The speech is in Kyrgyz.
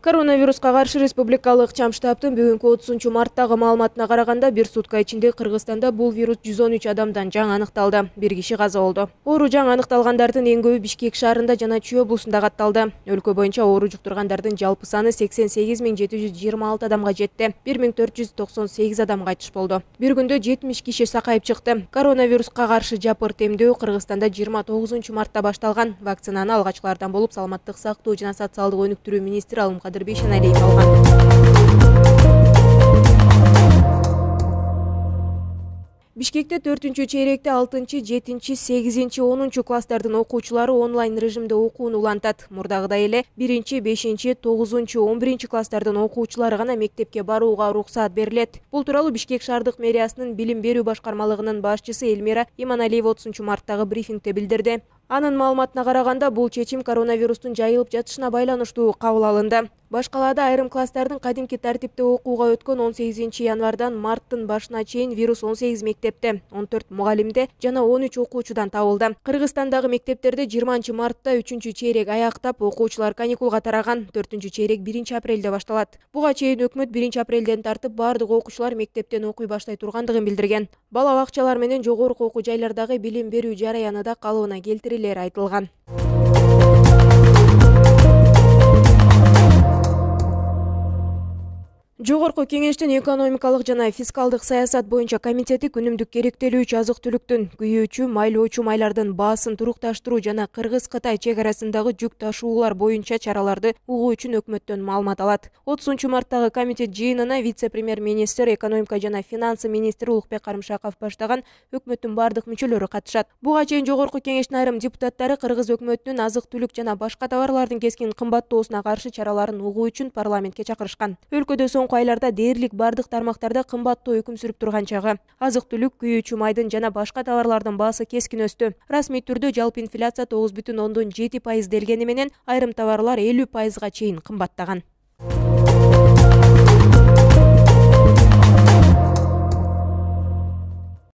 Коронавируска каршы республикалык чам штабтын бүгүнкү 30 марттагы маалыматына караганда, бир сутка ичинде Кыргызстанда бул вирус 113 адамдан жаңы аныкталды. Бир киши каза болду. Оору жаңы аныкталгандардын эң көбү Бишкек шаарында жана Чүй облусунда катталды. Өлкө боюнча оору жуктургандардын жалпы саны 88.726 адамга жетти. 1498 адам кайтыш болду. Бир күндө 70 киши сакайып чыкты. Коронавируска каршы жапыр темдөө Кыргызстанда 29 мартта башталган. Вакцинаны алгачкылардан болуп Саламаттык сактоо жана социалдык өнүктүрүү министри Алымкадыр Бейшеналиев алган. Бишкекте 4-чейректе 6, 7, 8, 10 класстардын окуучулары онлайн режимде окууну улантат. Мурдагыдай эле 1, 5, 9, 11 класстардын окуучулары гана мектепке барууга уруксаат берилет. Бул тууралуу Бишкек шаардык мэриясынын билим берүү башкармалыгынын башчысы Элмира Иманалиева 30 марттагы брифингде билдирди. Анын маалыматына караганда, бул чечим коронавирустун жайылып жатышына байланыштуу кабыл алынды. Башкалаада айрым класстардын кадимки тартипте окууга өткөн 18 январдан марттын башына чейин вирус 18 мектепте, 14 мугалимде жана 13 окуучудан табылды. Кыргызстандагы мектептерде 20 мартта 3-чейрек аяктап, окуучулар каникулга тараган. 4-чейрек 1 апрелде башталат. Буга чейин өкмөт 1 апрелден тартып бардык окуучулар мектептен окуй баштай тургандыгын билдирген. Бала бакчалар менен жогорку окуу жайлардагы билим берүү жараяны да калыбына келтирилери айтылган. Жогорку кеңештин экономикалык жана фискалдык саясат боюнча комитети күнүмдүк керектелүүчү азык-түлүктүн, күйүүчү, майлоочу майлардын баасын турукташтыруу жана Кыргыз-Кытай чек арасындагы жүк ташуулар боюнча чараларды угуу үчүн өкмөттөн маалымат алат. 30 марттагы комитет жыйынына вице-премьер-министр, экономика жана финансы министри Улукбек Карымшаков баштаган өкмөттүн бардык мүчөлөрү катышат. Буга чейин жогорку кеңештин айрым депутаттары Кыргыз өкмөтүнүн азык-түлүк жана башка товарлардын кескин кымбаттоосуна каршы чараларын угуу үчүн парламентке чакырышкан. Өлкөдө соңку айларда дээрлик бардык тармактарда кымбаттоо өкүм сүрүп турган чагы. Азык-түлүк, күйүүчү майдын жана башка товарлардын баасы кескин өстү. Расмий түрдө жалпы инфляция 9,7% делгени менен айрым товарлар 50%га чейин кымбаттаган.